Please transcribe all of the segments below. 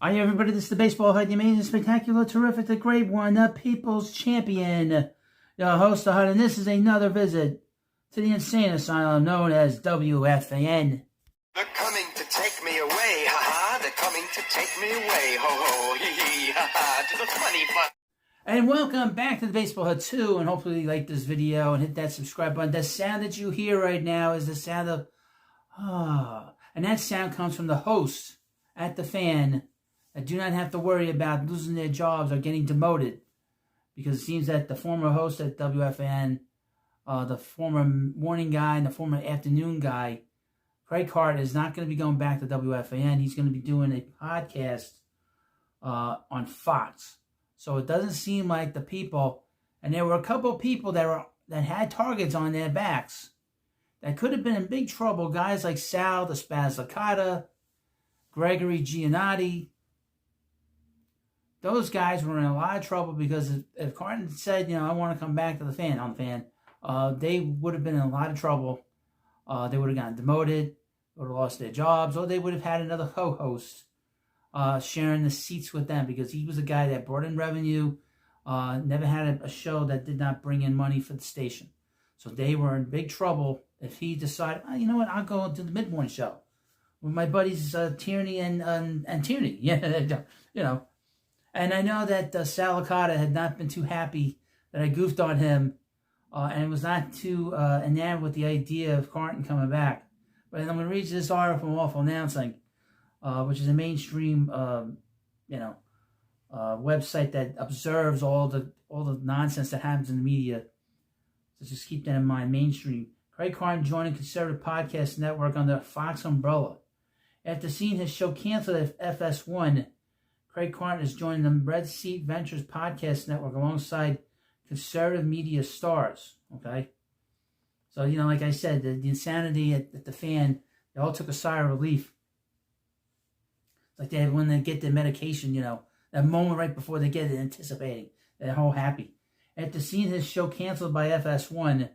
Hi everybody, this is the Baseball Hut, the amazing, spectacular, terrific, the great one, the People's Champion, the host of Hut, and this is another visit to the insane asylum known as WFAN. They're coming to take me away, ha-ha, they're coming to take me away, ho-ho, hee-hee, ha-ha, to the funny fun. And welcome back to the Baseball Hut 2, and hopefully you like this video and hit that subscribe button. The sound that you hear right now is the sound of, and that sound comes from the hosts at the fan that do not have to worry about losing their jobs or getting demoted, because it seems that the former host at WFAN, the former morning guy and the former afternoon guy, Craig Carton, is not going to be going back to WFAN. He's going to be doing a podcast on Fox. So it doesn't seem like the people, and there were a couple of people that had targets on their backs that could have been in big trouble. Guys like Sal, the Spaz Licata, Gregory Giannotti. Those guys were in a lot of trouble because if Carton said, I want to come back to the fan, they would have been in a lot of trouble. They would have gotten demoted, would have lost their jobs, or they would have had another co-host sharing the seats with them, because he was a guy that brought in revenue, never had a show that did not bring in money for the station. So they were in big trouble if he decided, you know what, I'll go into the mid-morning show with my buddies Tierney and Tierney. Yeah, And I know that Sal Licata had not been too happy that I goofed on him, and was not too enamored with the idea of Carton coming back. But I'm going to read you this article from Awful Announcing, which is a mainstream, website that observes all the nonsense that happens in the media. So just keep that in mind. Mainstream. Craig Carton joining conservative podcast network under Fox umbrella. After seeing his show canceled at FS1, Craig Carton is joining the Red Seat Ventures podcast network alongside conservative media stars. Okay? So, like I said, the insanity at the fan, they all took a sigh of relief. It's like they had when they get their medication, that moment right before they get it, anticipating. They're all happy. After seeing his show canceled by FS1,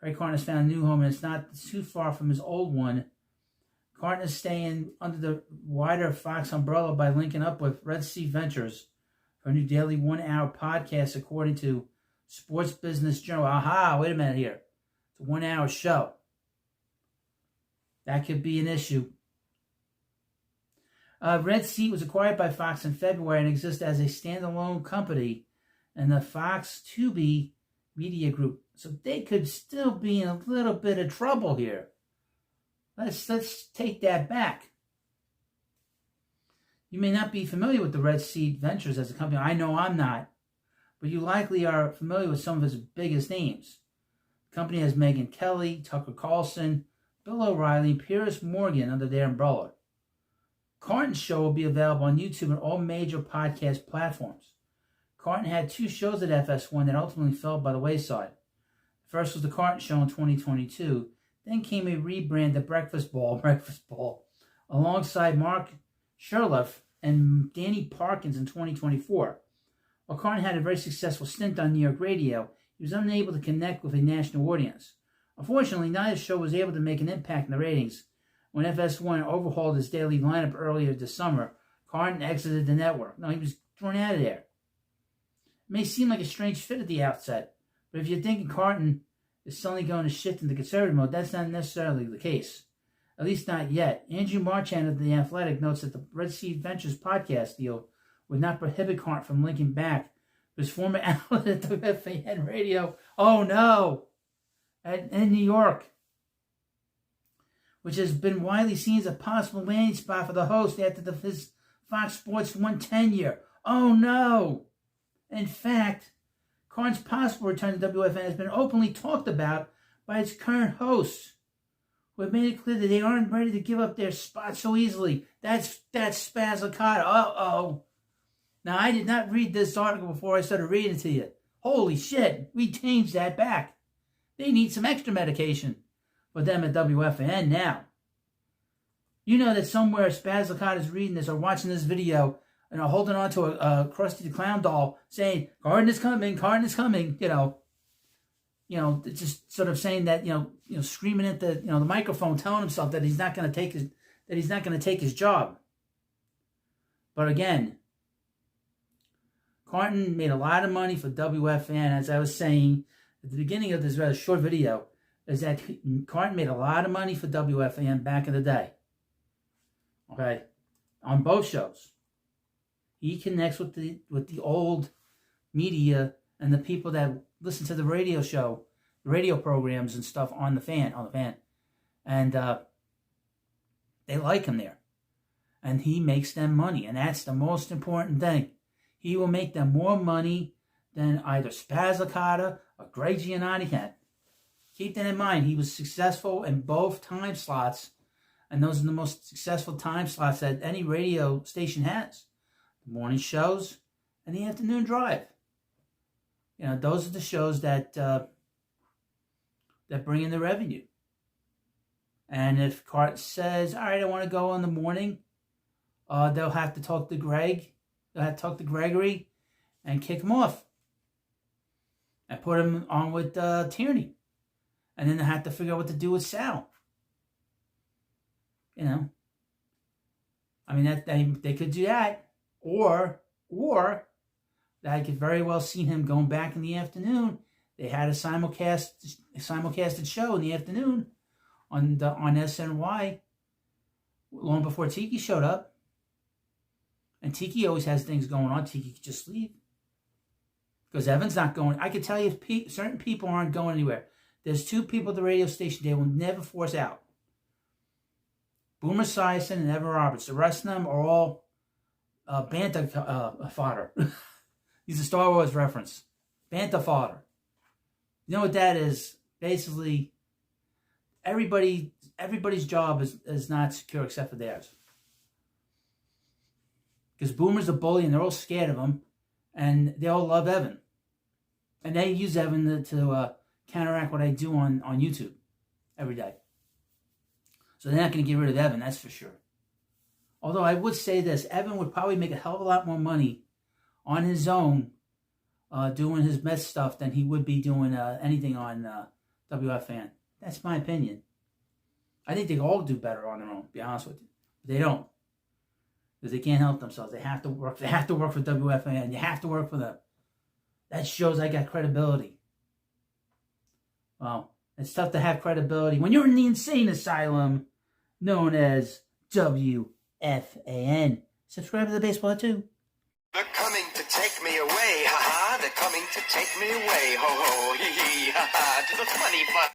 Craig Carton has found a new home, and it's not too far from his old one. Carton is staying under the wider Fox umbrella by linking up with Red Sea Ventures for a new daily 1-hour podcast, according to Sports Business Journal. Aha, wait a minute here. It's a 1-hour show. That could be an issue. Red Sea was acquired by Fox in February and exists as a standalone company in the Fox Tubi Media Group. So they could still be in a little bit of trouble here. Let's take that back. You may not be familiar with the Red Seat Ventures as a company. I know I'm not. But you likely are familiar with some of its biggest names. The company has Megyn Kelly, Tucker Carlson, Bill O'Reilly, and Piers Morgan under their umbrella. Carton's show will be available on YouTube and all major podcast platforms. Carton had 2 shows at FS1 that ultimately fell by the wayside. The first was the Carton Show in 2022. Then came a rebrand of Breakfast Ball, alongside Mark Sherloff and Danny Parkins in 2024. While Carton had a very successful stint on New York radio, he was unable to connect with a national audience. Unfortunately, neither show was able to make an impact in the ratings. When FS1 overhauled his daily lineup earlier this summer, Carton exited the network. No, he was thrown out of there. It may seem like a strange fit at the outset, but if you're thinking Carton is suddenly going to shift into conservative mode, that's not necessarily the case. At least not yet. Andrew Marchand of The Athletic notes that the Red Sea Ventures podcast deal would not prohibit Carton from linking back to his former outlet at WFAN Radio. Oh no! In New York, which has been widely seen as a possible landing spot for the host after his Fox Sports 1 tenure. Oh no! In fact, Carton's possible return to WFAN has been openly talked about by its current hosts, who have made it clear that they aren't ready to give up their spot so easily. That's Spaz Licata. Uh-oh. Now, I did not read this article before I started reading it to you. Holy shit, we changed that back. They need some extra medication for them at WFAN now. You know that somewhere Spaz Licata is reading this or watching this video and are holding on to a Krusty the Clown doll saying, Carton is coming, just sort of saying that, screaming at the microphone, telling himself that he's not going to take his job. But again, Carton made a lot of money for WFAN, as I was saying at the beginning of this rather short video, is that Carton made a lot of money for WFAN back in the day. Okay? On both shows. He connects with the old media and the people that listen to the radio show, radio programs and stuff on the fan. And they like him there. And he makes them money. And that's the most important thing. He will make them more money than either Spaz Licata or Greg Giannotti can. Keep that in mind. He was successful in both time slots. And those are the most successful time slots that any radio station has. The morning shows and the afternoon drive. You know, those are the shows that bring in the revenue. And if Carton says, all right, I want to go in the morning, they'll have to talk to Greg. They'll have to talk to Gregory and kick him off. And put him on with Tierney. And then they'll have to figure out what to do with Sal. You know. I mean, they could do that. Or I could very well see him going back in the afternoon. They had a simulcasted show in the afternoon on SNY long before Tiki showed up. And Tiki always has things going on. Tiki could just leave. Because Evan's not going. I can tell you certain people aren't going anywhere. There's two people at the radio station they will never force out. Boomer Esiason and Evan Roberts. The rest of them are all Banta fodder. He's a Star Wars reference. Banta fodder. You know what that is? Basically, everybody's job is not secure except for theirs. Because Boomer's a bully and they're all scared of him. And they all love Evan. And they use Evan to counteract what I do on YouTube every day. So they're not going to get rid of Evan, that's for sure. Although I would say this, Evan would probably make a hell of a lot more money on his own doing his Mets stuff than he would be doing anything on WFAN. That's my opinion. I think they all do better on their own, to be honest with you. But they don't. Because they can't help themselves. They have to work. They have to work for WFAN. You have to work for them. That shows I got credibility. Well, it's tough to have credibility when you're in the insane asylum known as WFAN. Subscribe to the baseball too. They're coming to take me away, ha ha. They're coming to take me away, ho ho, hee hee, ha ha. To the funny fun.